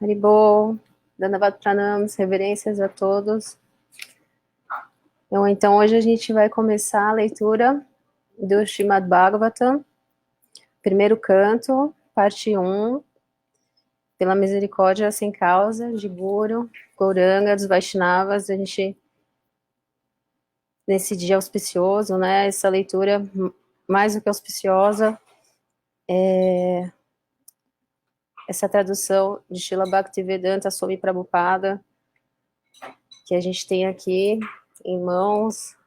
Haribol, Dandavat Pranams, reverências a todos. Então, hoje a gente vai começar a leitura do Srimad Bhagavatam, primeiro canto, parte 1, pela misericórdia sem causa de Guru, Gauranga, dos Vaishnavas. A gente, nesse dia auspicioso, né, essa leitura mais do que auspiciosa, essa tradução de Srila Bhaktivedanta Swami Prabhupada, que a gente tem aqui em mãos,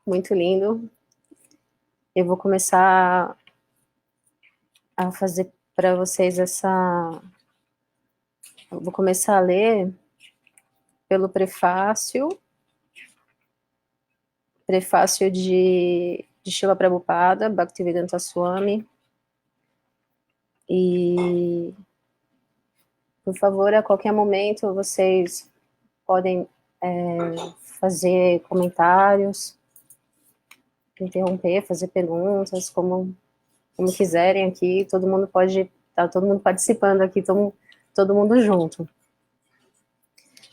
muito lindo. Eu vou começar a fazer para vocês essa... Eu vou começar a ler pelo prefácio de Srila Prabhupada, Bhaktivedanta Swami. E, por favor, a qualquer momento vocês podem fazer comentários, interromper, fazer perguntas, como quiserem aqui. Todo mundo pode, tá todo mundo participando aqui, todo mundo junto.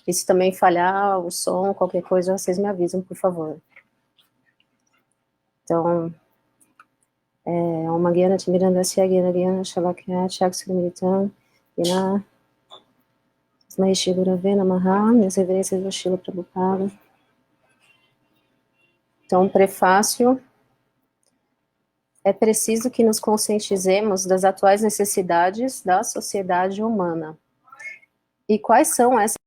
E se também falhar o som, qualquer coisa, vocês me avisam, por favor. Então, Om Gyana Timirandasya Gyana Gyana Shalakya Chaksurimitam Gyana Maheshri Gurave Namaha, minhas reverências do Srila Prabhupada. Então, prefácio. É preciso que nos conscientizemos das atuais necessidades da sociedade humana. E quais são essas?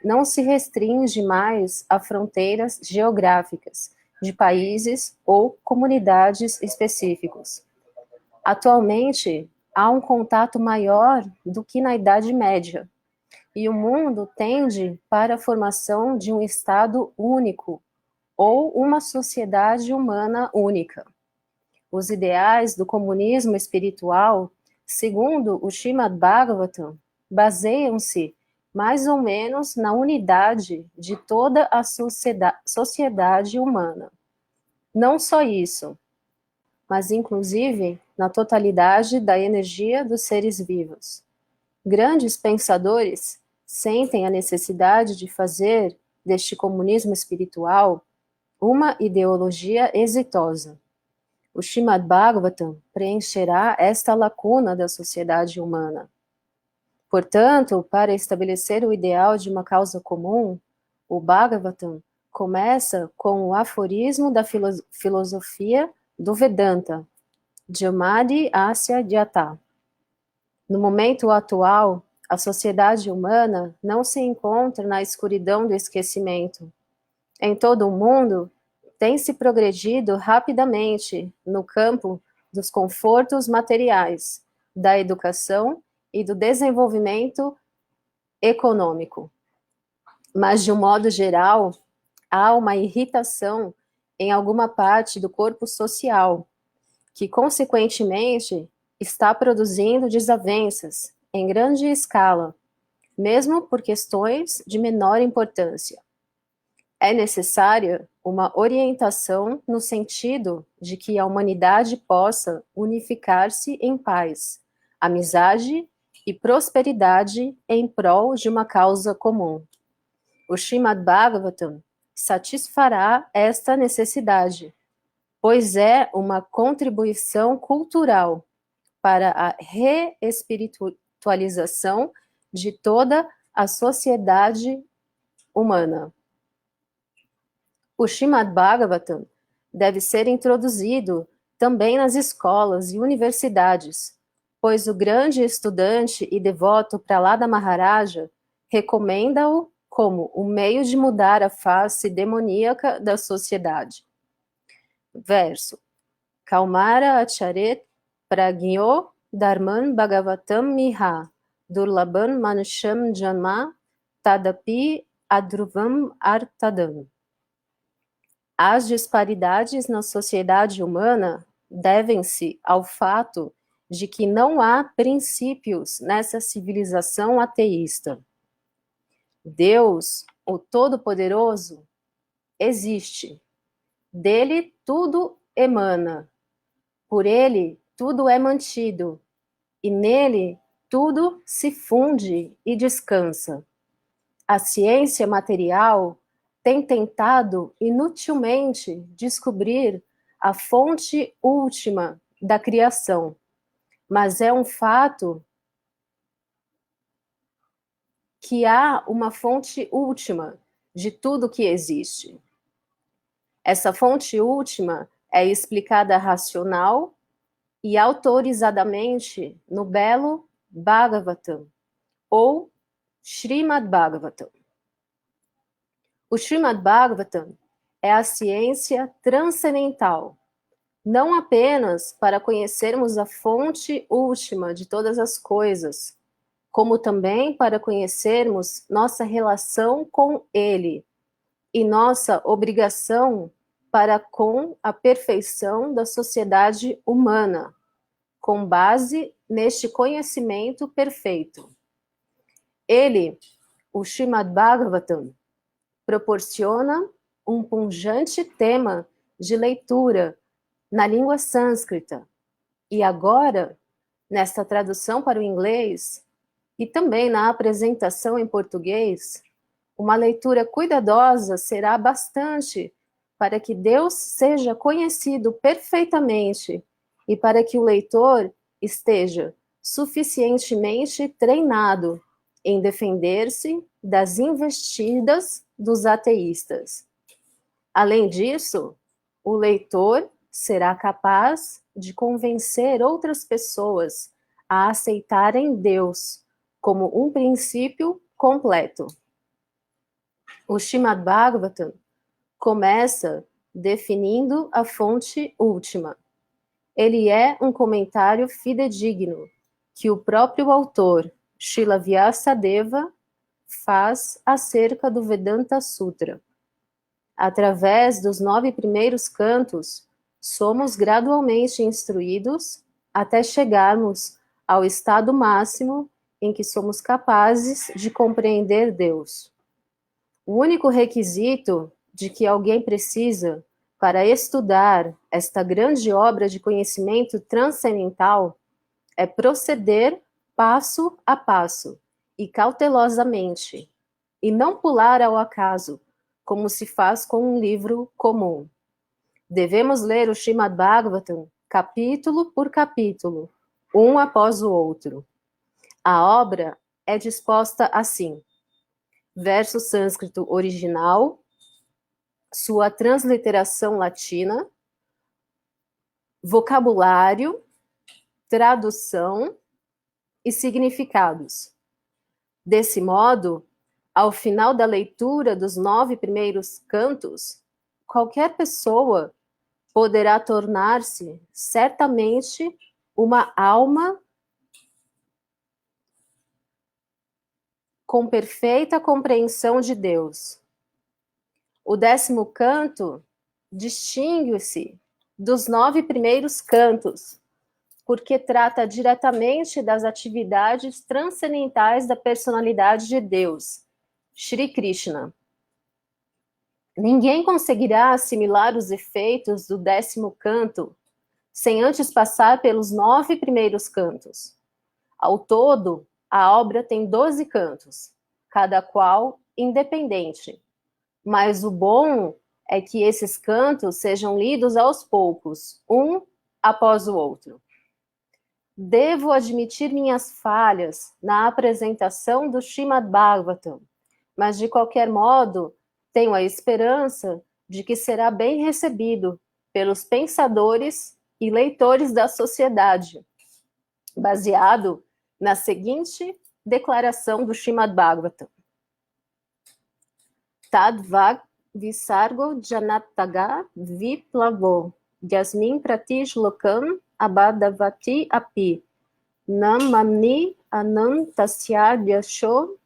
Não se restringe mais a fronteiras geográficas de países ou comunidades específicos. Atualmente, há um contato maior do que na Idade Média, e o mundo tende para a formação de um Estado único ou uma sociedade humana única. Os ideais do comunismo espiritual, segundo o Srimad Bhagavatam, baseiam-se mais ou menos na unidade de toda a sociedade humana. Não só isso, mas inclusive na totalidade da energia dos seres vivos. Grandes pensadores sentem a necessidade de fazer deste comunismo espiritual uma ideologia exitosa. O Srimad Bhagavatam preencherá esta lacuna da sociedade humana. Portanto, para estabelecer o ideal de uma causa comum, o Bhagavatam começa com o aforismo da filosofia do Vedanta, Jamadi Asya Jata. No momento atual, a sociedade humana não se encontra na escuridão do esquecimento. Em todo o mundo, tem se progredido rapidamente no campo dos confortos materiais, da educação e do desenvolvimento econômico. Mas, de um modo geral, há uma irritação em alguma parte do corpo social, que, consequentemente, está produzindo desavenças em grande escala, mesmo por questões de menor importância. É necessária uma orientação no sentido de que a humanidade possa unificar-se em paz, amizade e prosperidade em prol de uma causa comum. O Srimad Bhagavatam satisfará esta necessidade, pois é uma contribuição cultural para a reespiritualização de toda a sociedade humana. O Srimad Bhagavatam deve ser introduzido também nas escolas e universidades, pois o grande estudante e devoto Prahlada Maharaja recomenda-o como o meio de mudar a face demoníaca da sociedade. Verso. Kaumara acharet pragyo dharman bhagavatam miha durlabhan manusham janma tadapi adruvam artadam. As disparidades na sociedade humana devem-se ao fato de que não há princípios nessa civilização ateísta. Deus, o Todo-Poderoso, existe. Dele tudo emana. Por ele, tudo é mantido, e nele tudo se funde e descansa. A ciência material tem tentado inutilmente descobrir a fonte última da criação, mas é um fato que há uma fonte última de tudo que existe. Essa fonte última é explicada racional e autorizadamente no belo Bhagavatam, ou Srimad Bhagavatam. O Srimad Bhagavatam é a ciência transcendental, não apenas para conhecermos a fonte última de todas as coisas, como também para conhecermos nossa relação com Ele e nossa obrigação para com a perfeição da sociedade humana, com base neste conhecimento perfeito. Ele, o Srimad Bhagavatam, proporciona um pungente tema de leitura na língua sânscrita e agora, nesta tradução para o inglês e também na apresentação em português, uma leitura cuidadosa será bastante para que Deus seja conhecido perfeitamente e para que o leitor esteja suficientemente treinado em defender-se das investidas dos ateístas. Além disso, o leitor será capaz de convencer outras pessoas a aceitarem Deus como um princípio completo. O Srimad Bhagavatam começa definindo a fonte última. Ele é um comentário fidedigno que o próprio autor, Srila Vyasadeva, faz acerca do Vedanta Sutra. Através dos 9 primeiros cantos, somos gradualmente instruídos até chegarmos ao estado máximo em que somos capazes de compreender Deus. O único requisito de que alguém precisa para estudar esta grande obra de conhecimento transcendental é proceder passo a passo e cautelosamente, e não pular ao acaso, como se faz com um livro comum. Devemos ler o Srimad Bhagavatam capítulo por capítulo, um após o outro. A obra é disposta assim: verso sânscrito original, sua transliteração latina, vocabulário, tradução e significados. Desse modo, ao final da leitura dos 9 primeiros cantos, qualquer pessoa poderá tornar-se certamente uma alma com perfeita compreensão de Deus. O 10º canto distingue-se dos 9 primeiros cantos, porque trata diretamente das atividades transcendentais da personalidade de Deus, Shri Krishna. Ninguém conseguirá assimilar os efeitos do 10º canto sem antes passar pelos 9 primeiros cantos. Ao todo, a obra tem 12 cantos, cada qual independente. Mas o bom é que esses cantos sejam lidos aos poucos, um após o outro. Devo admitir minhas falhas na apresentação do Srimad Bhagavatam, mas de qualquer modo, tenho a esperança de que será bem recebido pelos pensadores e leitores da sociedade, baseado na seguinte declaração do Srimad Bhagavatam. Tadvag visargo janataga viplavo yasmin pratish lokam abadavati api namani anantasya jasho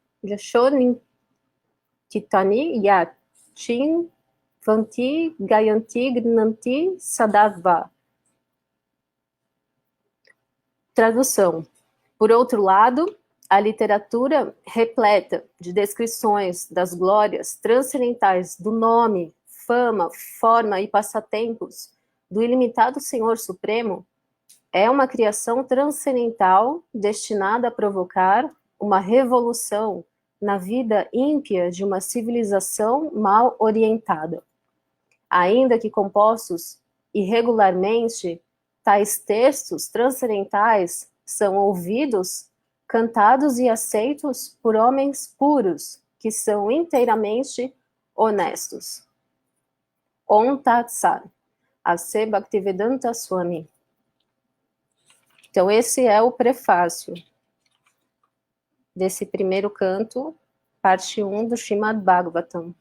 kitani yachin vanti gayanti gnanti sadava. Tradução. Por outro lado, a literatura repleta de descrições das glórias transcendentais do nome, fama, forma e passatempos do ilimitado Senhor Supremo é uma criação transcendental destinada a provocar uma revolução na vida ímpia de uma civilização mal orientada. Ainda que compostos irregularmente, tais textos transcendentais são ouvidos, cantados e aceitos por homens puros, que são inteiramente honestos. Om Tat Sat, A.C. Bhaktivedanta Swami. Então, esse é o prefácio desse primeiro canto, parte 1 do Srimad Bhagavatam.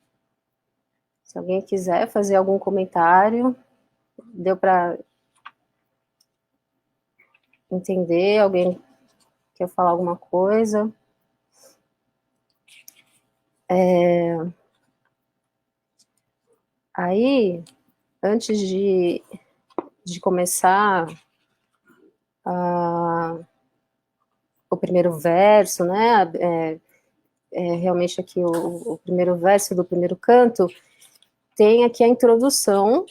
Se alguém quiser fazer algum comentário, deu para entender? Alguém quer falar alguma coisa? Aí, antes de começar o primeiro verso, né? Realmente aqui o primeiro verso do primeiro canto, tem aqui a introdução,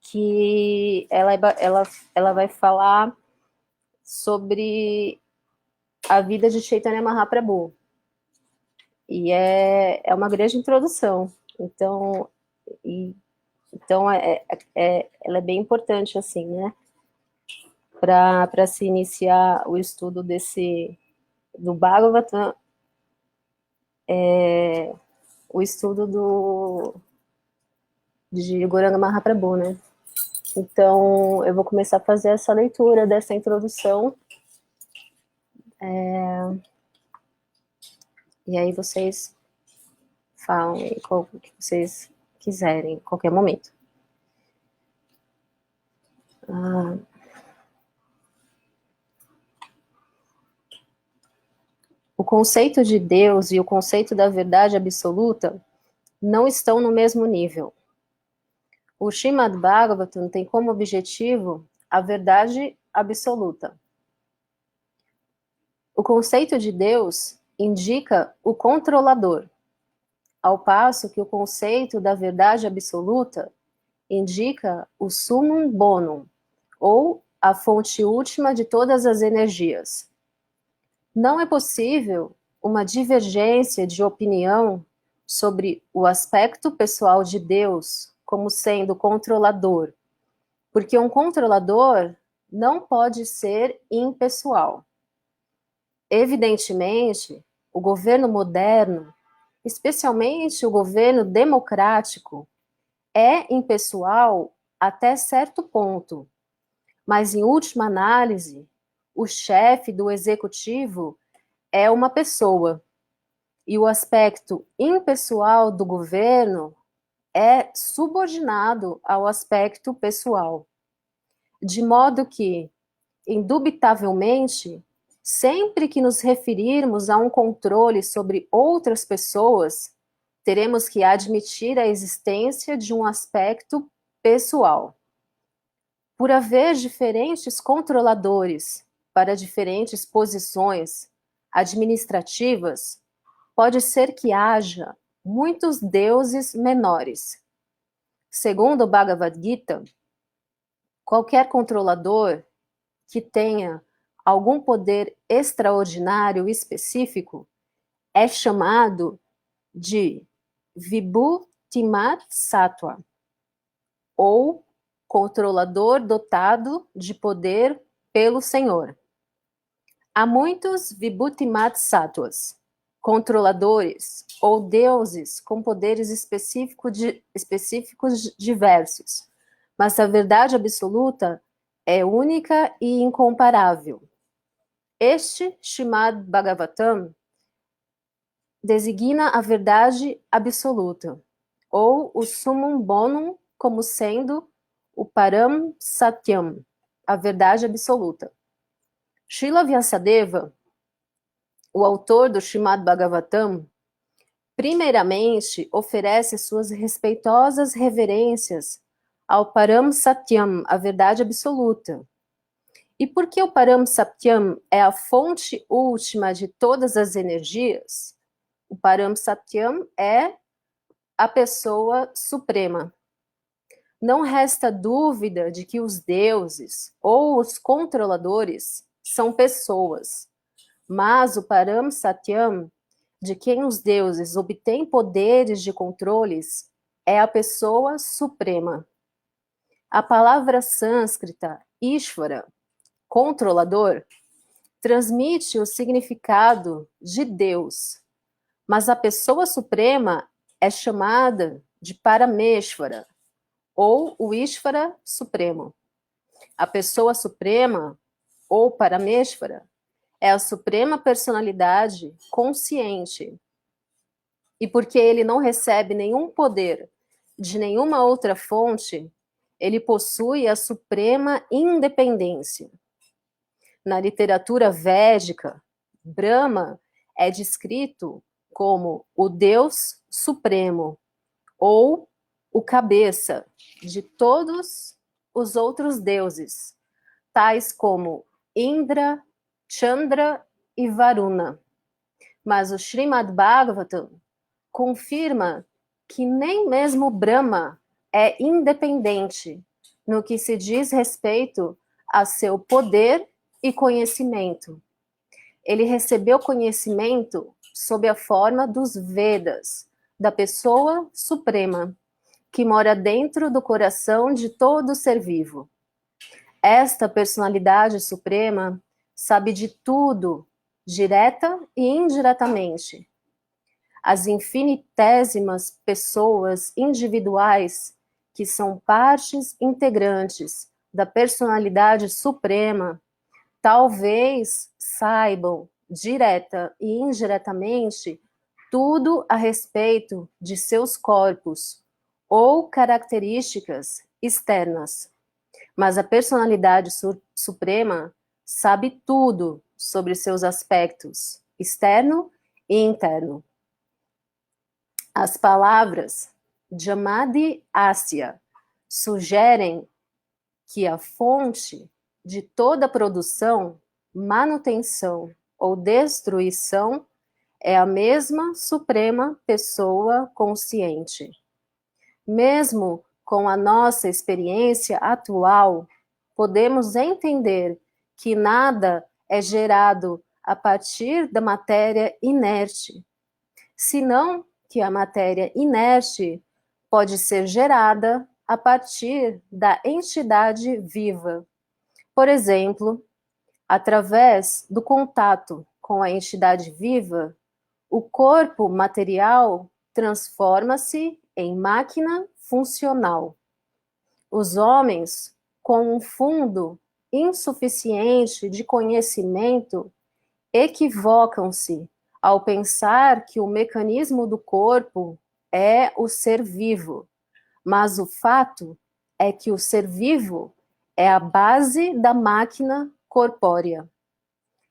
que ela vai falar sobre a vida de Chaitanya Mahaprabhu. E é uma grande introdução. Então, ela é bem importante, assim, né? Para se iniciar o estudo do Bhagavatam, o estudo de Gauranga Mahaprabhu, né? Então, eu vou começar a fazer essa leitura dessa introdução. E aí vocês falam o que vocês quiserem, em qualquer momento. O conceito de Deus e o conceito da verdade absoluta não estão no mesmo nível. O Srimad Bhagavatam tem como objetivo a verdade absoluta. O conceito de Deus indica o controlador, ao passo que o conceito da verdade absoluta indica o summum bonum, ou a fonte última de todas as energias. Não é possível uma divergência de opinião sobre o aspecto pessoal de Deus como sendo controlador, porque um controlador não pode ser impessoal. Evidentemente, o governo moderno, especialmente o governo democrático, é impessoal até certo ponto, mas em última análise, o chefe do executivo é uma pessoa, e o aspecto impessoal do governo é subordinado ao aspecto pessoal. De modo que, indubitavelmente, sempre que nos referirmos a um controle sobre outras pessoas, teremos que admitir a existência de um aspecto pessoal. Por haver diferentes controladores para diferentes posições administrativas, pode ser que haja muitos deuses menores. Segundo o Bhagavad Gita, qualquer controlador que tenha algum poder extraordinário específico é chamado de Vibhutimat Sattva, ou controlador dotado de poder pelo Senhor. Há muitos Vibhutimat Sattvas, controladores ou deuses com poderes específicos diversos, mas a verdade absoluta é única e incomparável. Este Srimad Bhagavatam designa a verdade absoluta, ou o summum bonum, como sendo o Param Satyam, a verdade absoluta. Srila Vyasadeva, o autor do Srimad Bhagavatam, primeiramente oferece suas respeitosas reverências ao Param Satyam, a verdade absoluta. E porque o Param Satyam é a fonte última de todas as energias, o Param Satyam é a pessoa suprema. Não resta dúvida de que os deuses ou os controladores são pessoas, mas o Param Satyam, de quem os deuses obtêm poderes de controles, é a pessoa suprema. A palavra sânscrita Ishvara, controlador, transmite o significado de Deus, mas a pessoa suprema é chamada de Parameshvara, ou o Ishvara Supremo. A pessoa suprema, ou Parameshvara, é a suprema personalidade consciente. E porque ele não recebe nenhum poder de nenhuma outra fonte, ele possui a suprema independência. Na literatura védica, Brahma é descrito como o Deus Supremo, ou o cabeça de todos os outros deuses, tais como Indra, Chandra e Varuna. Mas o Srimad Bhagavatam confirma que nem mesmo Brahma é independente no que se diz respeito a seu poder e conhecimento. Ele recebeu conhecimento sob a forma dos Vedas, da pessoa suprema, que mora dentro do coração de todo ser vivo. Esta personalidade suprema sabe de tudo, direta e indiretamente. As infinitésimas pessoas individuais, que são partes integrantes da personalidade suprema, talvez saibam, direta e indiretamente, tudo a respeito de seus corpos ou características externas. Mas a personalidade suprema sabe tudo sobre seus aspectos externo e interno. As palavras Jamadi Asya sugerem que a fonte de toda produção, manutenção ou destruição é a mesma suprema pessoa consciente. Mesmo com a nossa experiência atual, podemos entender que nada é gerado a partir da matéria inerte, senão que a matéria inerte pode ser gerada a partir da entidade viva. Por exemplo, através do contato com a entidade viva, o corpo material transforma-se em máquina funcional. Os homens, com um fundo insuficiente de conhecimento, equivocam-se ao pensar que o mecanismo do corpo é o ser vivo, mas o fato é que o ser vivo é a base da máquina corpórea.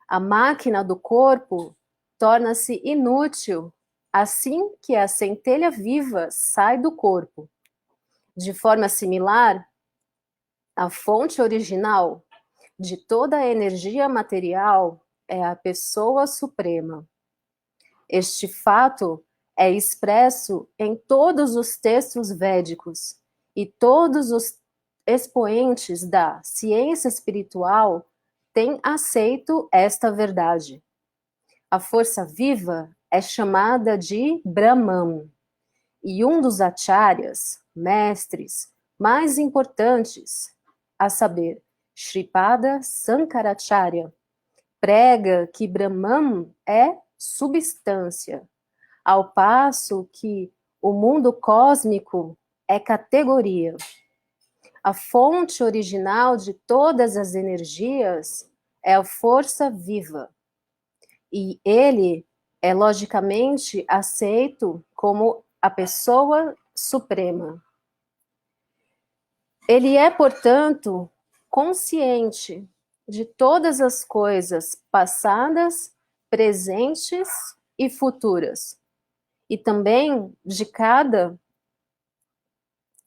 A máquina do corpo torna-se inútil assim que a centelha viva sai do corpo. De forma similar, a fonte original de toda a energia material é a pessoa suprema. Este fato é expresso em todos os textos védicos, e todos os expoentes da ciência espiritual têm aceito esta verdade. A força viva é chamada de Brahman, e um dos acharyas, mestres, mais importantes, a saber, Shripada Sankaracharya, prega que Brahman é substância, ao passo que o mundo cósmico é categoria. A fonte original de todas as energias é a força viva, e ele é logicamente aceito como a pessoa suprema. Ele é, portanto, consciente de todas as coisas passadas, presentes e futuras, e também de cada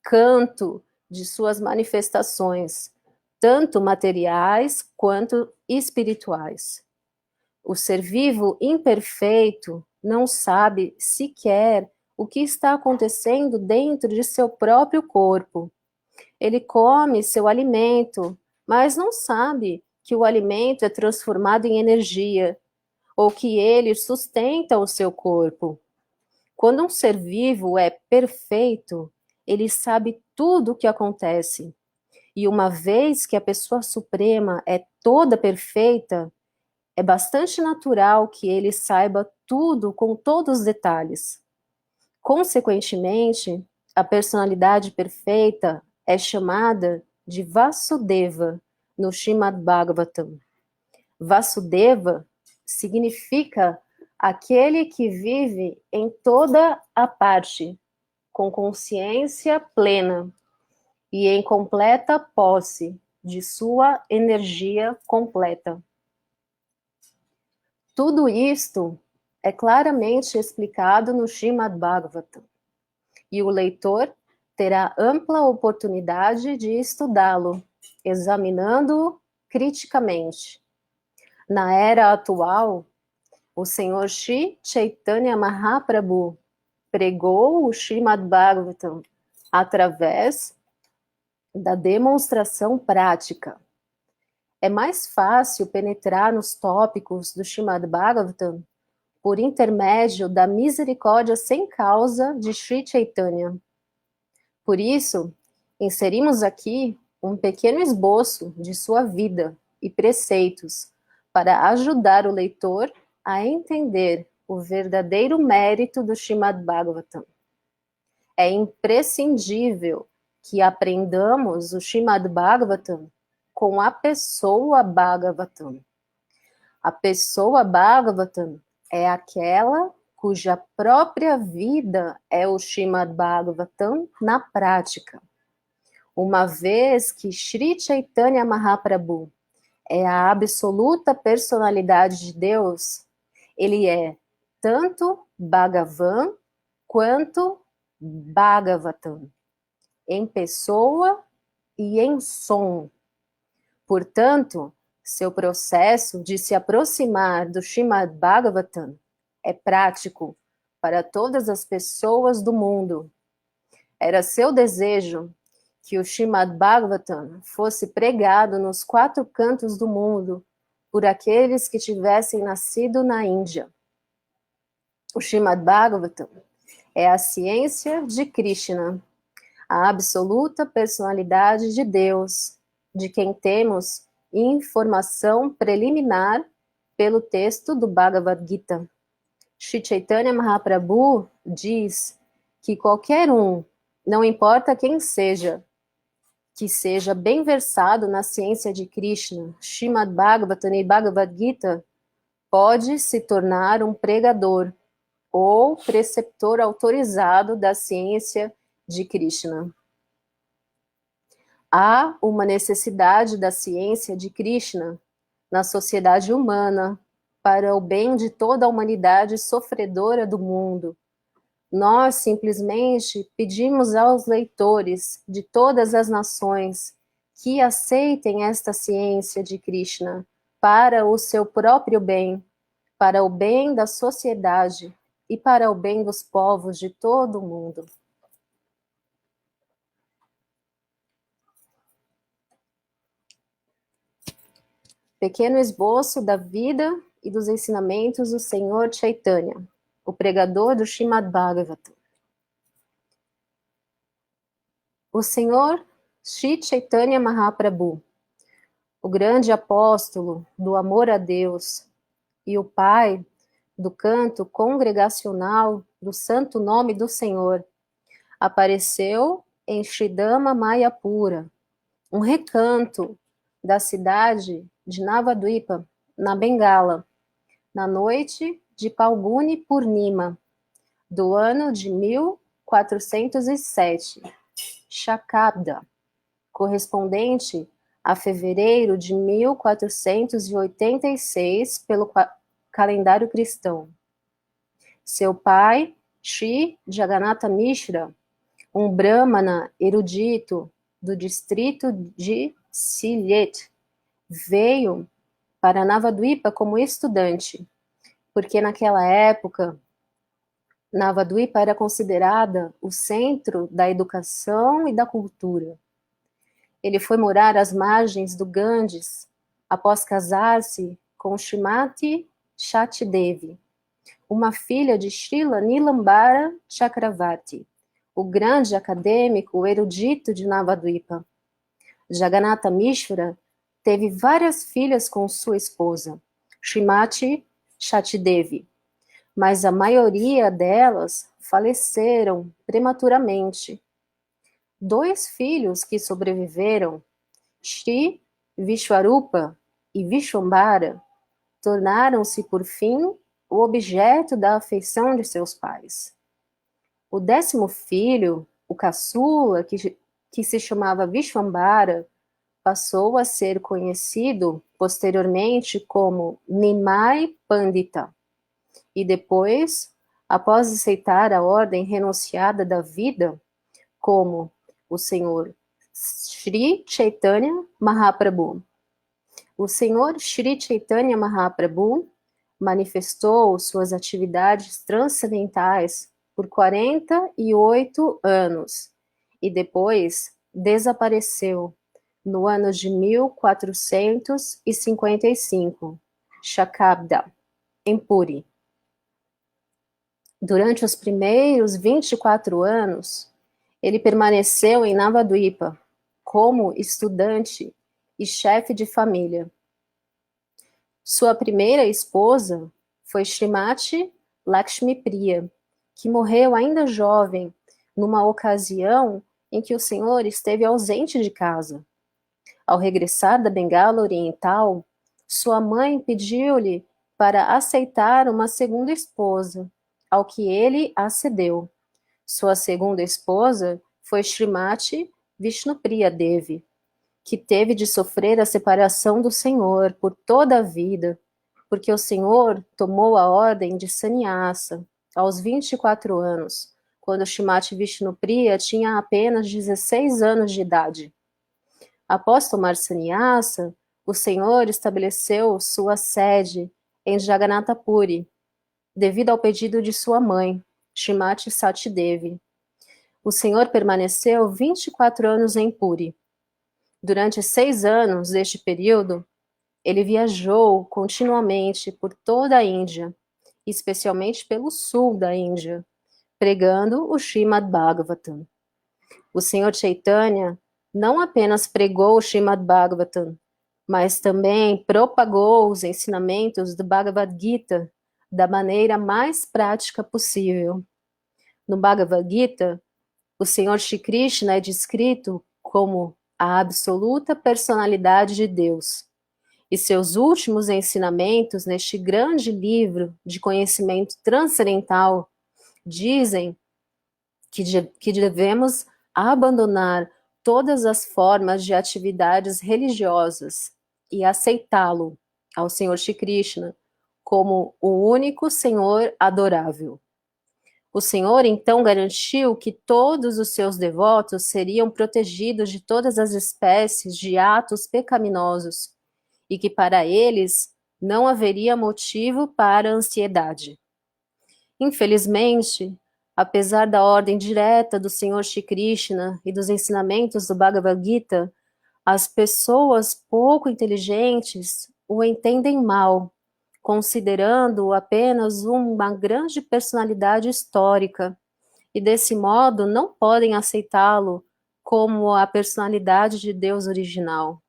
canto de suas manifestações, tanto materiais quanto espirituais. O ser vivo imperfeito não sabe sequer o que está acontecendo dentro de seu próprio corpo, Ele come seu alimento, mas não sabe que o alimento é transformado em energia, ou que ele sustenta o seu corpo. Quando um ser vivo é perfeito, ele sabe tudo o que acontece. E uma vez que a pessoa suprema é toda perfeita, é bastante natural que ele saiba tudo com todos os detalhes. Consequentemente, a personalidade perfeita é chamada de Vasudeva no Srimad Bhagavatam. Vasudeva significa aquele que vive em toda a parte, com consciência plena e em completa posse de sua energia completa. Tudo isto é claramente explicado no Srimad Bhagavatam, e o leitor terá ampla oportunidade de estudá-lo, examinando-o criticamente. Na era atual, o Senhor Shri Chaitanya Mahaprabhu pregou o Srimad Bhagavatam através da demonstração prática. É mais fácil penetrar nos tópicos do Srimad Bhagavatam por intermédio da misericórdia sem causa de Shri Chaitanya. Por isso, inserimos aqui um pequeno esboço de sua vida e preceitos para ajudar o leitor a entender o verdadeiro mérito do Srimad Bhagavatam. É imprescindível que aprendamos o Srimad Bhagavatam com a pessoa Bhagavatam. A pessoa Bhagavatam é aquela cuja própria vida é o Srimad Bhagavatam na prática. Uma vez que Shri Chaitanya Mahaprabhu é a absoluta personalidade de Deus, ele é tanto Bhagavan quanto Bhagavatam, em pessoa e em som. Portanto, seu processo de se aproximar do Srimad Bhagavatam é prático para todas as pessoas do mundo. Era seu desejo que o Srimad Bhagavatam fosse pregado nos 4 cantos do mundo por aqueles que tivessem nascido na Índia. O Srimad Bhagavatam é a ciência de Krishna, a absoluta personalidade de Deus, de quem temos informação preliminar pelo texto do Bhagavad Gita. Shri Chaitanya Mahaprabhu diz que qualquer um, não importa quem seja, que seja bem versado na ciência de Krishna, Srimad Bhagavatam e Bhagavad Gita, pode se tornar um pregador ou preceptor autorizado da ciência de Krishna. Há uma necessidade da ciência de Krishna na sociedade humana para o bem de toda a humanidade sofredora do mundo. Nós simplesmente pedimos aos leitores de todas as nações que aceitem esta ciência de Krishna para o seu próprio bem, para o bem da sociedade e para o bem dos povos de todo o mundo. Pequeno esboço da vida e dos ensinamentos do Senhor Chaitanya, o pregador do Srimad Bhagavatam. O Senhor Shri Chaitanya Mahaprabhu, o grande apóstolo do amor a Deus e o pai do canto congregacional do santo nome do Senhor, apareceu em Sridhama Mayapura, um recanto da cidade de Navadvipa, na Bengala, na noite de Palguni Purnima, do ano de 1407, Shakabda, correspondente a fevereiro de 1486 pelo calendário cristão. Seu pai, Shri Jagannatha Mishra, um brahmana erudito do distrito de Sylhet, veio para Navadvipa como estudante, porque naquela época Navadvipa era considerada o centro da educação e da cultura. ele foi morar às margens do Ganges após casar-se com Srimati Shatidevi, uma filha de Srila Nilambara Chakravarti, o grande acadêmico erudito de Navadvipa. Jagannatha Mishra teve várias filhas com sua esposa, Srimati Shatidevi, mas a maioria delas faleceram prematuramente. 2 filhos que sobreviveram, Shri Vishwarupa e Vishwambara, tornaram-se, por fim, o objeto da afeição de seus pais. O 10º filho, o caçula, que se chamava Vishwambara, passou a ser conhecido posteriormente como Nimai Pandita, e depois, após aceitar a ordem renunciada da vida, como o Senhor Sri Chaitanya Mahaprabhu. O Senhor Sri Chaitanya Mahaprabhu manifestou suas atividades transcendentais por 48 anos e depois desapareceu no ano de 1455, Shakabda, em Puri. Durante os primeiros 24 anos, ele permaneceu em Navadvipa como estudante e chefe de família. Sua primeira esposa foi Srimati Lakshmi Priya, que morreu ainda jovem, numa ocasião em que o senhor esteve ausente de casa. Ao regressar da Bengala Oriental, sua mãe pediu-lhe para aceitar uma segunda esposa, ao que ele acedeu. Sua segunda esposa foi Srimati Vishnupriya Devi, que teve de sofrer a separação do Senhor por toda a vida, porque o Senhor tomou a ordem de sannyasa aos 24 anos, quando Srimati Vishnupriya tinha apenas 16 anos de idade. Após tomar sannyasa, o Senhor estabeleceu sua sede em Jagannatha Puri, devido ao pedido de sua mãe, Srimati Sati Devi. O Senhor permaneceu 24 anos em Puri. Durante 6 anos deste período, ele viajou continuamente por toda a Índia, especialmente pelo sul da Índia, pregando o Srimad Bhagavatam. O Senhor Chaitanya não apenas pregou o Srimad Bhagavatam, mas também propagou os ensinamentos do Bhagavad Gita da maneira mais prática possível. No Bhagavad Gita, o Senhor Shri Krishna é descrito como a absoluta personalidade de Deus, e seus últimos ensinamentos neste grande livro de conhecimento transcendental dizem que devemos abandonar todas as formas de atividades religiosas e aceitá-lo, ao Senhor Shri Krishna, como o único Senhor adorável. O Senhor então garantiu que todos os seus devotos seriam protegidos de todas as espécies de atos pecaminosos e que para eles não haveria motivo para ansiedade. Infelizmente, apesar da ordem direta do Senhor Shri Krishna e dos ensinamentos do Bhagavad Gita, as pessoas pouco inteligentes o entendem mal, considerando-o apenas uma grande personalidade histórica, e desse modo não podem aceitá-lo como a personalidade de Deus original.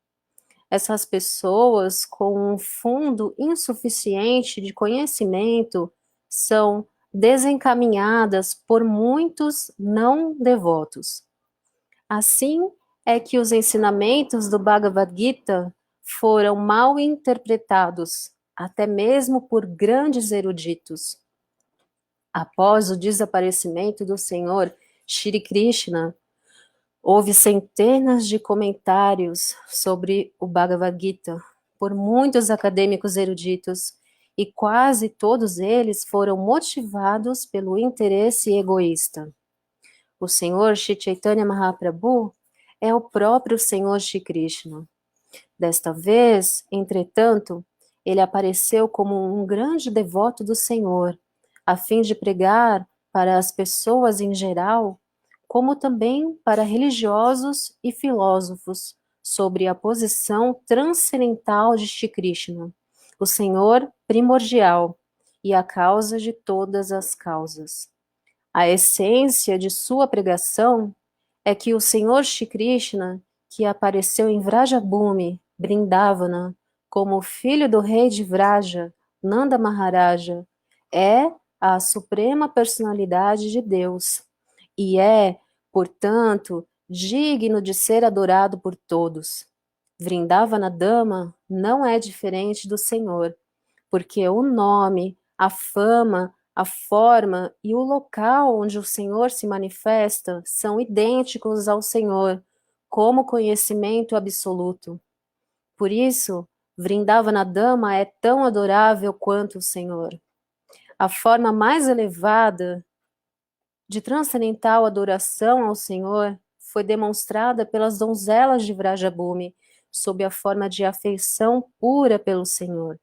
Essas pessoas com um fundo insuficiente de conhecimento são desencaminhadas por muitos não devotos. Assim é que os ensinamentos do Bhagavad Gita foram mal interpretados, até mesmo por grandes eruditos. Após o desaparecimento do Senhor Shri Krishna, houve centenas de comentários sobre o Bhagavad Gita por muitos acadêmicos eruditos, e quase todos eles foram motivados pelo interesse egoísta. O Senhor Shri Chaitanya Mahaprabhu é o próprio Senhor Shri Krishna. Desta vez, entretanto, ele apareceu como um grande devoto do Senhor, a fim de pregar para as pessoas em geral, como também para religiosos e filósofos, sobre a posição transcendental de Shri Krishna, o Senhor primordial e a causa de todas as causas. A essência de sua pregação é que o Senhor Shri Krishna, que apareceu em Vrajabhumi, Brindavana, como filho do rei de Vraja, Nanda Maharaja, é a suprema personalidade de Deus e é, portanto, digno de ser adorado por todos. Vrindavana Dama não é diferente do Senhor, porque o nome, a fama, a forma e o local onde o Senhor se manifesta são idênticos ao Senhor, como conhecimento absoluto. Por isso, Vrindavana Dama é tão adorável quanto o Senhor. A forma mais elevada de transcendental adoração ao Senhor foi demonstrada pelas donzelas de Vrajabhumi, sob a forma de afeição pura pelo Senhor.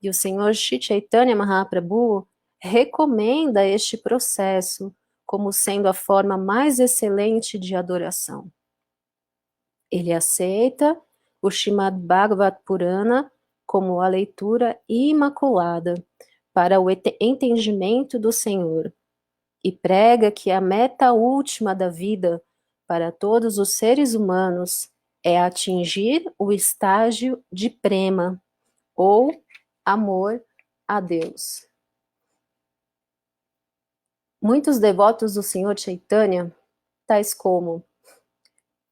E o Senhor Shri Chaitanya Mahaprabhu recomenda este processo como sendo a forma mais excelente de adoração. Ele aceita o Srimad Bhagavad Purana como a leitura imaculada para o entendimento do Senhor e prega que a meta última da vida para todos os seres humanos é atingir o estágio de prema, ou amor a Deus. Muitos devotos do Senhor Chaitanya, tais como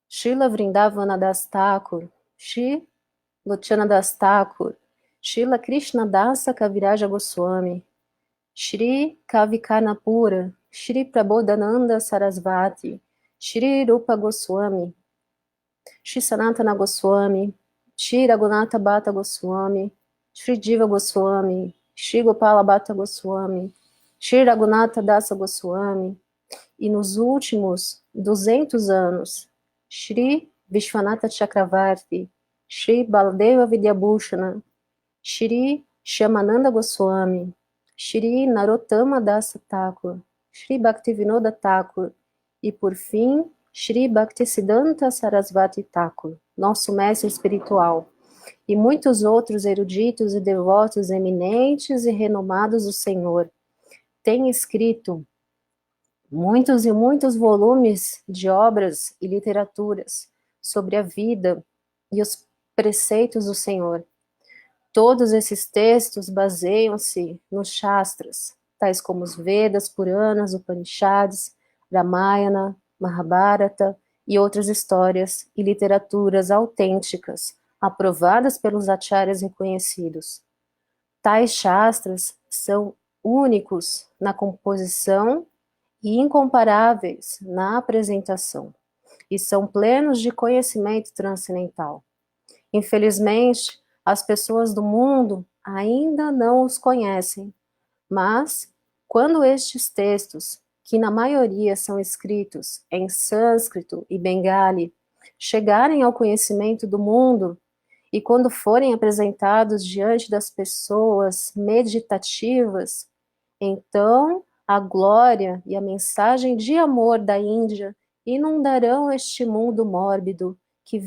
Srila Vrindavana Das Thakur, Shri Lochana Das Thakur, Srila Krishna Dasa Kaviraja Goswami, Shri Kavikarnapura, Shri Prabodhananda Sarasvati, Shri Rupa Goswami, Shri Sanatana Goswami, Shri Raghunatha Bhatta Goswami, Shri Jiva Goswami, Shri Gopala Bhatta Goswami, Shri Raghunatha Dasa Goswami, e nos últimos 200 anos, Shri Vishwanatha Chakravarti, Shri Baladeva Vidyabhushana, Shri Shyamananda Goswami, Shri Narottama Dasa Thakur, Shri Bhaktivinoda Thakur e, por fim, Shri Bhaktisiddhanta Sarasvati Thakur, nosso mestre espiritual, e muitos outros eruditos e devotos eminentes e renomados do Senhor, têm escrito muitos e muitos volumes de obras e literaturas sobre a vida e os preceitos do Senhor. Todos esses textos baseiam-se nos Shastras, tais como os Vedas, Puranas, Upanishads, Ramayana, Mahabharata e outras histórias e literaturas autênticas, aprovadas pelos acharyas reconhecidos. Tais Shastras são únicos na composição e incomparáveis na apresentação, e são plenos de conhecimento transcendental. Infelizmente, as pessoas do mundo ainda não os conhecem, mas quando estes textos, que na maioria são escritos em sânscrito e bengali, chegarem ao conhecimento do mundo e quando forem apresentados diante das pessoas meditativas, então a glória e a mensagem de amor da Índia inundarão este mundo mórbido que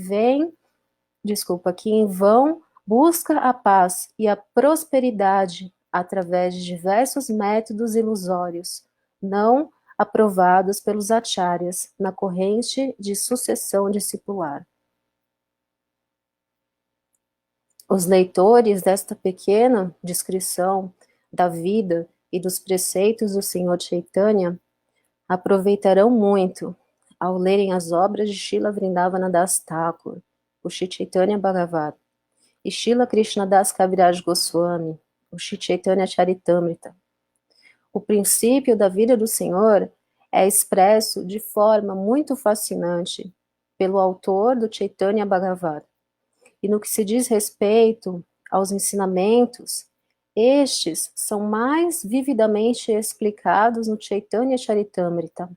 em vão busca a paz e a prosperidade através de diversos métodos ilusórios, não aprovados pelos acharyas na corrente de sucessão discipular. Os leitores desta pequena descrição da vida e dos preceitos do Senhor Chaitanya aproveitarão muito ao lerem as obras de Srila Vrindavana Das Thakur, o Shri Chaitanya Bhagavat, e Srila Krishnadas Kaviraj Goswami, o Shri Chaitanya Charitamrita. O princípio da vida do Senhor é expresso de forma muito fascinante pelo autor do Chaitanya Bhagavat. E no que se diz respeito aos ensinamentos, estes são mais vividamente explicados no Chaitanya Charitamrita.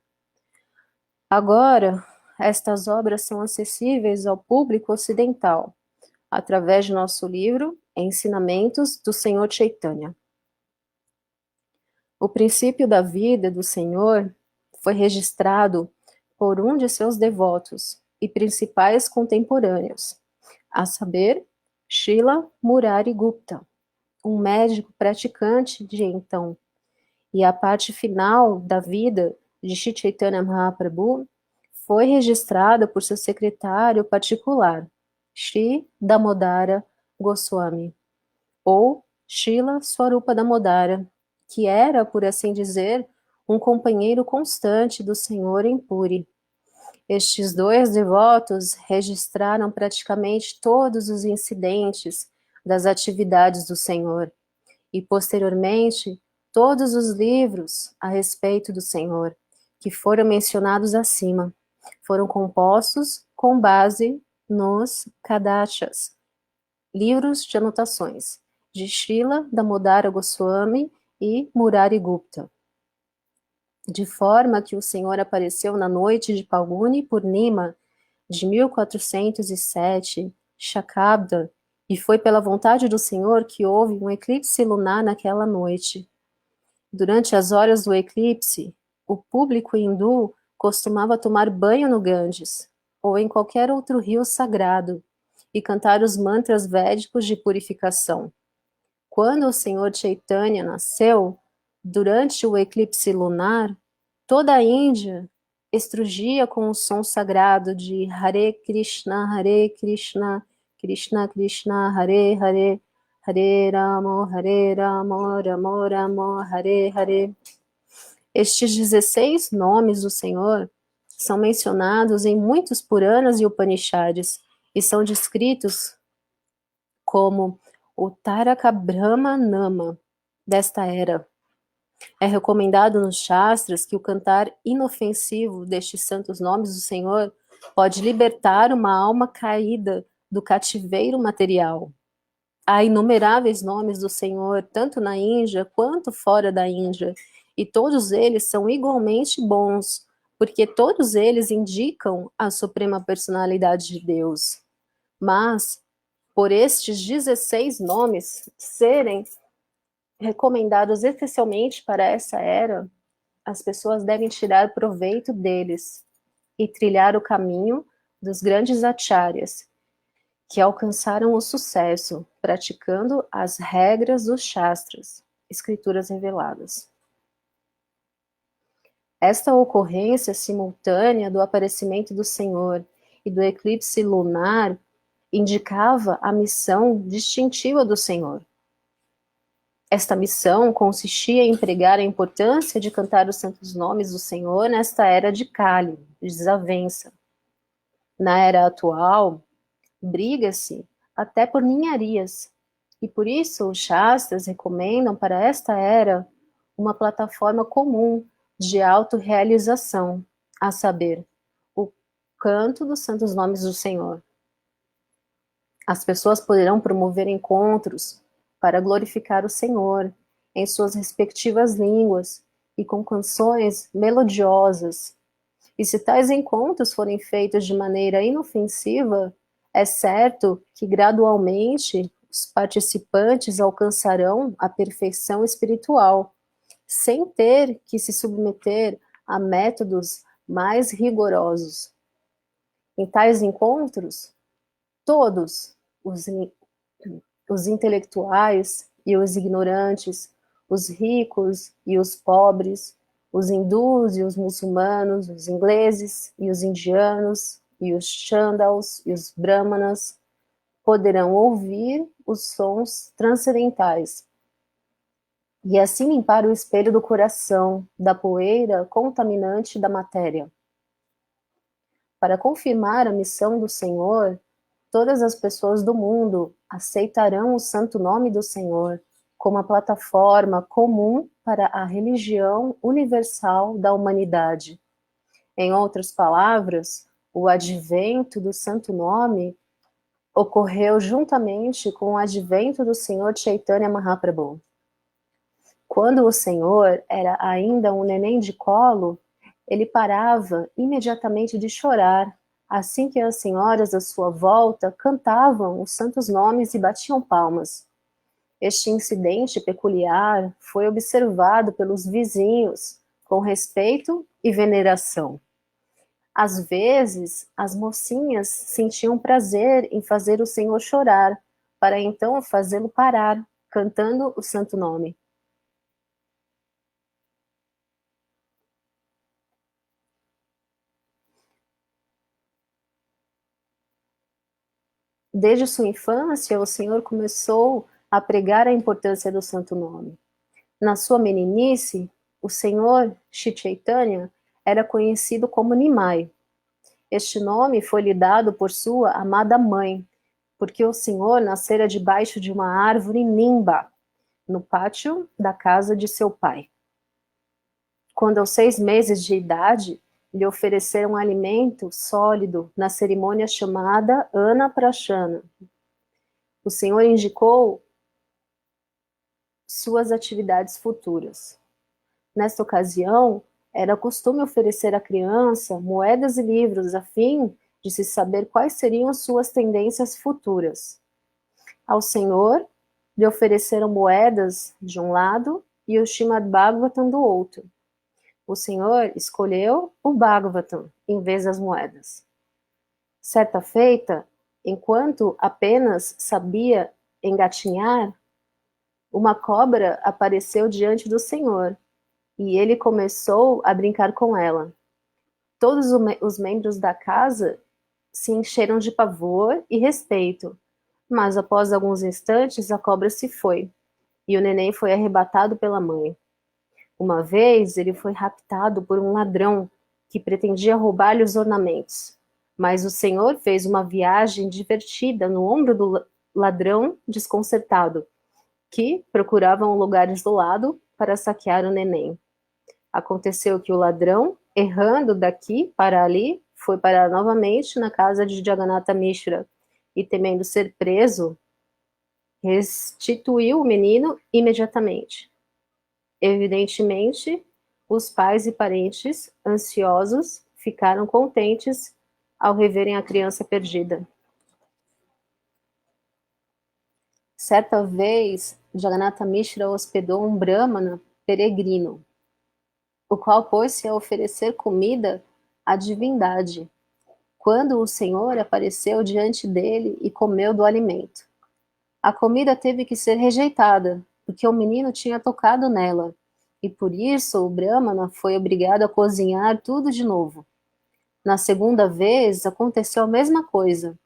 Agora, estas obras são acessíveis ao público ocidental, através de nosso livro Ensinamentos do Senhor Chaitanya. O princípio da vida do Senhor foi registrado por um de seus devotos, e principais contemporâneos, a saber, Srila Murari Gupta, um médico praticante de então, e a parte final da vida de Sri Chaitanya Mahaprabhu foi registrada por seu secretário particular, Sri Damodara Goswami, ou Srila Swarupa Damodara, que era, por assim dizer, um companheiro constante do Senhor em Puri. Estes dois devotos registraram praticamente todos os incidentes das atividades do Senhor e, posteriormente, todos os livros a respeito do Senhor, que foram mencionados acima, foram compostos com base nos Kadachas, livros de anotações, de Srila Damodara Goswami e Murari Gupta. De forma que o Senhor apareceu na noite de Palguni Purnima de 1407, Shakabda, e foi pela vontade do Senhor que houve um eclipse lunar naquela noite. Durante as horas do eclipse, o público hindu costumava tomar banho no Ganges, ou em qualquer outro rio sagrado, e cantar os mantras védicos de purificação. Quando o Senhor Chaitanya nasceu, durante o eclipse lunar, toda a Índia estrugia com o som sagrado de Hare Krishna, Krishna Krishna, Hare Hare, Hare Ramo, Ramo Ramo, Hare Hare. Estes 16 nomes do Senhor são mencionados em muitos Puranas e Upanishads e são descritos como o Taraka Brahma Nama desta era. É recomendado nos Shastras que o cantar inofensivo destes santos nomes do Senhor pode libertar uma alma caída do cativeiro material. Há inumeráveis nomes do Senhor, tanto na Índia quanto fora da Índia, e todos eles são igualmente bons, porque todos eles indicam a suprema personalidade de Deus. Mas, por estes 16 nomes serem recomendados especialmente para essa era, as pessoas devem tirar proveito deles e trilhar o caminho dos grandes acharyas, que alcançaram o sucesso, praticando as regras dos Shastras, escrituras reveladas. Esta ocorrência simultânea do aparecimento do Senhor e do eclipse lunar indicava a missão distintiva do Senhor. Esta missão consistia em pregar a importância de cantar os santos nomes do Senhor nesta era de Kali, de desavença. Na era atual, briga-se até por ninharias, e por isso os Shastras recomendam para esta era uma plataforma comum de autorrealização, a saber, o canto dos santos nomes do Senhor. As pessoas poderão promover encontros para glorificar o Senhor em suas respectivas línguas e com canções melodiosas. E se tais encontros forem feitos de maneira inofensiva, é certo que gradualmente os participantes alcançarão a perfeição espiritual, sem ter que se submeter a métodos mais rigorosos. Em tais encontros, todos os intelectuais e os ignorantes, os ricos e os pobres, os hindus e os muçulmanos, os ingleses e os indianos, e os chandals e os brahmanas, poderão ouvir os sons transcendentais e assim limpar o espelho do coração da poeira contaminante da matéria. Para confirmar a missão do Senhor, todas as pessoas do mundo aceitarão o santo nome do Senhor como a plataforma comum para a religião universal da humanidade. Em outras palavras, o advento do santo nome ocorreu juntamente com o advento do Senhor Chaitanya Mahaprabhu. Quando o Senhor era ainda um neném de colo, ele parava imediatamente de chorar, assim que as senhoras à sua volta cantavam os santos nomes e batiam palmas. Este incidente peculiar foi observado pelos vizinhos com respeito e veneração. Às vezes, as mocinhas sentiam prazer em fazer o Senhor chorar, para então fazê-lo parar, cantando o santo nome. Desde sua infância, o Senhor começou a pregar a importância do santo nome. Na sua meninice, o Senhor Shri Chaitanya era conhecido como Nimai. Este nome foi lhe dado por sua amada mãe, porque o Senhor nascera debaixo de uma árvore nimba, no pátio da casa de seu pai. Quando aos 6 meses de idade, lhe ofereceram alimento sólido na cerimônia chamada Ana Prashana. O Senhor indicou suas atividades futuras. Nesta ocasião, era costume oferecer à criança moedas e livros a fim de se saber quais seriam suas tendências futuras. Ao Senhor lhe ofereceram moedas de um lado e o Srimad Bhagavatam do outro. O Senhor escolheu o Bhagavatam em vez das moedas. Certa feita, enquanto apenas sabia engatinhar, uma cobra apareceu diante do Senhor e ele começou a brincar com ela. Todos os membros da casa se encheram de pavor e respeito, mas após alguns instantes a cobra se foi e o neném foi arrebatado pela mãe. Uma vez ele foi raptado por um ladrão que pretendia roubar-lhe os ornamentos, mas o Senhor fez uma viagem divertida no ombro do ladrão desconcertado, que procurava um lugar isolado para saquear o neném. Aconteceu que o ladrão, errando daqui para ali, foi parar novamente na casa de Jagannatha Mishra e, temendo ser preso, restituiu o menino imediatamente. Evidentemente, os pais e parentes, ansiosos, ficaram contentes ao reverem a criança perdida. Certa vez, Jagannatha Mishra hospedou um brahmana peregrino, o qual pôs-se a oferecer comida à divindade, quando o Senhor apareceu diante dele e comeu do alimento. A comida teve que ser rejeitada, porque o menino tinha tocado nela, e por isso o Brahmana foi obrigado a cozinhar tudo de novo. Na segunda vez, aconteceu a mesma coisa,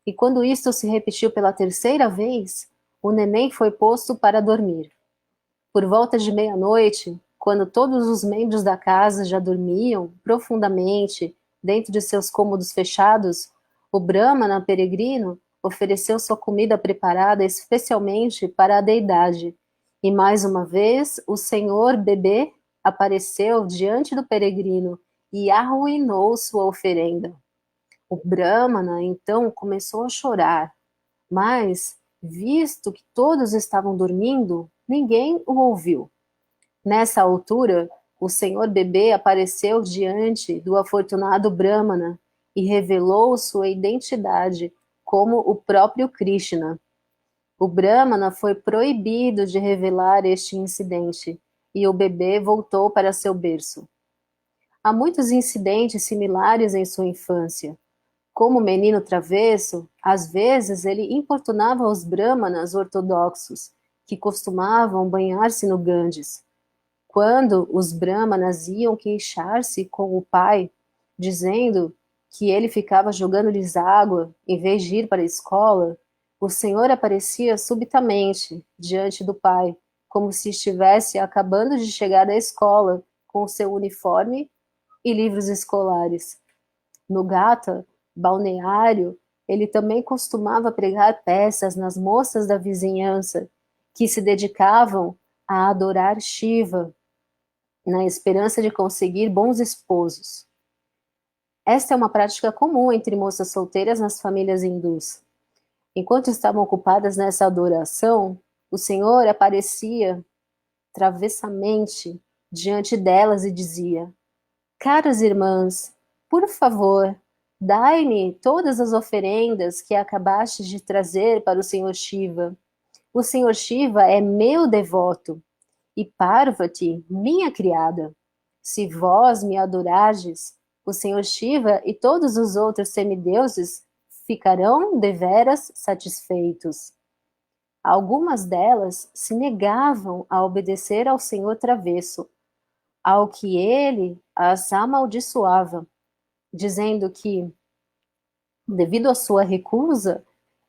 e quando isto se repetiu pela terceira vez, o neném foi posto para dormir. Por volta de meia-noite, quando todos os membros da casa já dormiam profundamente dentro de seus cômodos fechados, o Brahmana peregrino ofereceu sua comida preparada especialmente para a deidade. E mais uma vez, o senhor bebê apareceu diante do peregrino e arruinou sua oferenda. O Brahmana então começou a chorar, mas, visto que todos estavam dormindo, ninguém o ouviu. Nessa altura, o senhor bebê apareceu diante do afortunado Brahmana e revelou sua identidade como o próprio Krishna. O Brahmana foi proibido de revelar este incidente e o bebê voltou para seu berço. Há muitos incidentes similares em sua infância. Como menino travesso, às vezes ele importunava os brahmanas ortodoxos, que costumavam banhar-se no Ganges. Quando os brahmanas iam queixar-se com o pai, dizendo que ele ficava jogando-lhes água em vez de ir para a escola, o Senhor aparecia subitamente diante do pai, como se estivesse acabando de chegar da escola com seu uniforme e livros escolares. No Gata, balneário, ele também costumava pregar peças nas moças da vizinhança, que se dedicavam a adorar Shiva, na esperança de conseguir bons esposos. Esta é uma prática comum entre moças solteiras nas famílias hindus. Enquanto estavam ocupadas nessa adoração, o Senhor aparecia travessamente diante delas e dizia: Caras irmãs, por favor, dai-me todas as oferendas que acabaste de trazer para o Senhor Shiva. O Senhor Shiva é meu devoto e Parvati, minha criada. Se vós me adorardes, O Senhor Shiva e todos os outros semideuses ficarão deveras satisfeitos. Algumas delas se negavam a obedecer ao Senhor Travesso, ao que ele as amaldiçoava, dizendo que, devido à sua recusa,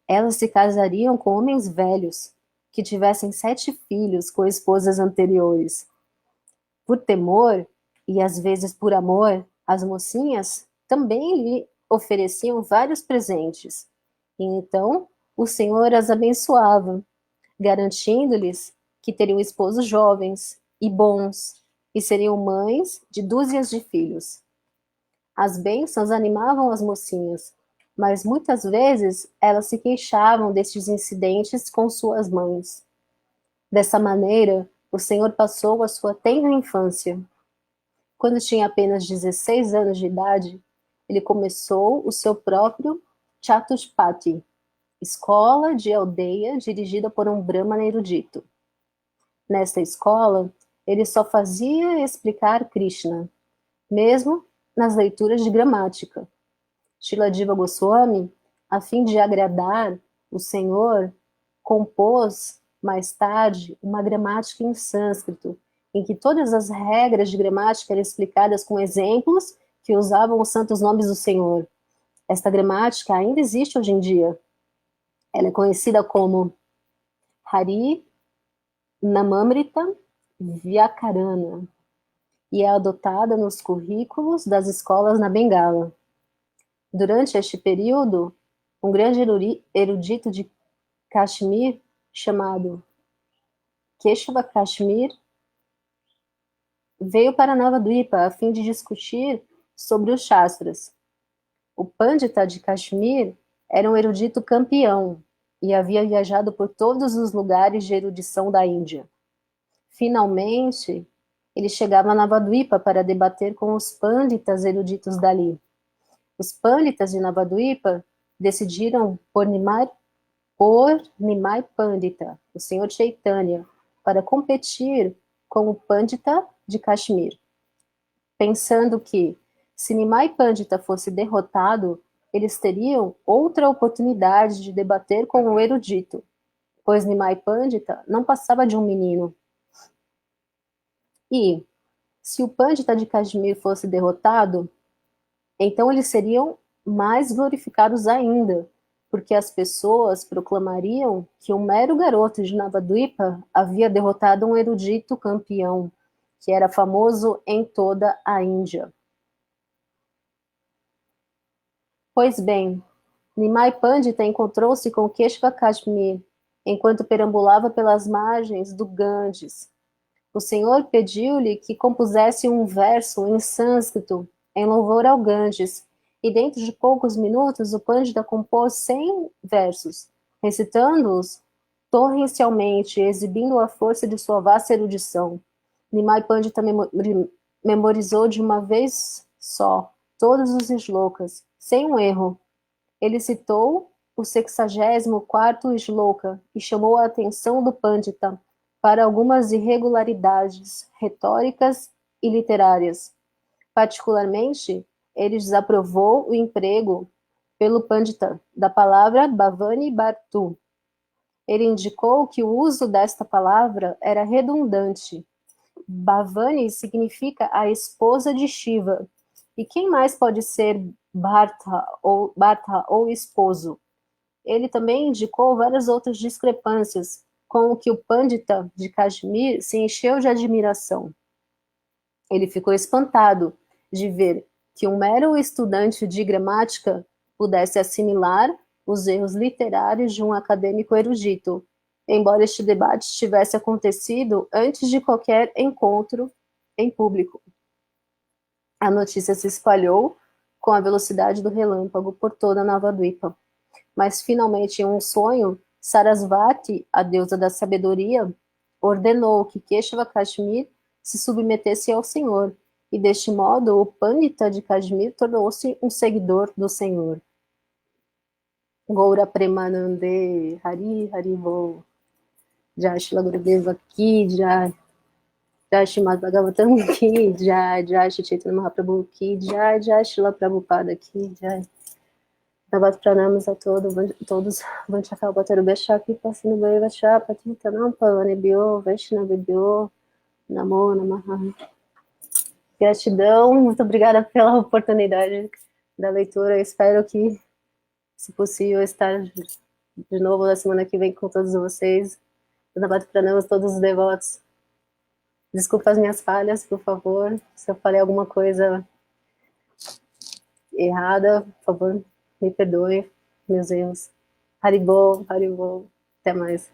elas se casariam com homens velhos, que tivessem 7 filhos com esposas anteriores. Por temor, e às vezes por amor, as mocinhas também lhe ofereciam vários presentes. E então o Senhor as abençoava, garantindo-lhes que teriam esposos jovens e bons, e seriam mães de dúzias de filhos. As bênçãos animavam as mocinhas, mas muitas vezes elas se queixavam destes incidentes com suas mães. Dessa maneira, o Senhor passou a sua tenra infância. Quando tinha apenas 16 anos de idade, ele começou o seu próprio Chatushpati, escola de aldeia dirigida por um Brahmana erudito. Nesta escola, ele só fazia explicar Krishna, mesmo nas leituras de gramática. Srila Jiva Goswami, a fim de agradar o Senhor, compôs, mais tarde, uma gramática em sânscrito, em que todas as regras de gramática eram explicadas com exemplos que usavam os santos nomes do Senhor. Esta gramática ainda existe hoje em dia. Ela é conhecida como Hari Namamrita Vyakarana e é adotada nos currículos das escolas na Bengala. Durante este período, um grande erudito de Kashmir, chamado Keshava Kashmir, veio para Navadvipa a fim de discutir sobre os Shastras. O Pandita de Kashmir era um erudito campeão e havia viajado por todos os lugares de erudição da Índia. Finalmente, ele chegava a Navadvipa para debater com os Panditas eruditos dali. Os Panditas de Navadvipa decidiram por Nimai Pandita, o Senhor Chaitanya, para competir com o Pandita de Kashmir, pensando que, se Nimai Pandita fosse derrotado, eles teriam outra oportunidade de debater com o erudito, pois Nimai Pandita não passava de um menino. E, se o Pandita de Kashmir fosse derrotado, então eles seriam mais glorificados ainda, porque as pessoas proclamariam que um mero garoto de Navadvipa havia derrotado um erudito campeão, que era famoso em toda a Índia. Pois bem, Nimai Pandita encontrou-se com Keshava Kashmir, enquanto perambulava pelas margens do Ganges. O Senhor pediu-lhe que compusesse um verso em sânscrito, em louvor ao Ganges, e dentro de poucos minutos o Pandita compôs 100 versos, recitando-os torrencialmente, exibindo a força de sua vasta erudição. Nimai Pandita memorizou de uma vez só todos os shlokas, sem um erro. Ele citou o 64º shloka e chamou a atenção do Pandita para algumas irregularidades retóricas e literárias. Particularmente, ele desaprovou o emprego pelo Pandita da palavra Bhavani Bhartu. Ele indicou que o uso desta palavra era redundante. Bhavani significa a esposa de Shiva. E quem mais pode ser Bharta ou esposo? Ele também indicou várias outras discrepâncias, com o que o Pandita de Kashmir se encheu de admiração. Ele ficou espantado de ver que um mero estudante de gramática pudesse assimilar os erros literários de um acadêmico erudito, embora este debate tivesse acontecido antes de qualquer encontro em público. A notícia se espalhou com a velocidade do relâmpago por toda Navadvipa. Mas finalmente, em um sonho, Sarasvati, a deusa da sabedoria, ordenou que Keshava Kashmir se submetesse ao Senhor, e deste modo o Pandita de Kashmir tornou-se um seguidor do Senhor. Goura Premanande, Hari Hari Bo, Jai Shila Gurudeva Ki Jai. Jai Srimad Bhagavatam Ki Jai, Jai Shri Chaitanya Mahaprabhu Ki Jai, Jai Srila Prabhupada Ki Jai. Nabat Pranamas a todos. Vanchakalpataru Bechaki Passino Bhaiva Chapati Tanam Pavanebhyo Vaishnavibhyo Namo Namaha. Gratidão, muito obrigada pela oportunidade da leitura. Eu espero que, se possível, estar de novo na semana que vem com todos vocês. Nabat Pranamas, todos os devotos. Desculpa as minhas falhas, por favor. Se eu falei alguma coisa errada, por favor, me perdoe, meus erros. Haribol, Haribol. Até mais.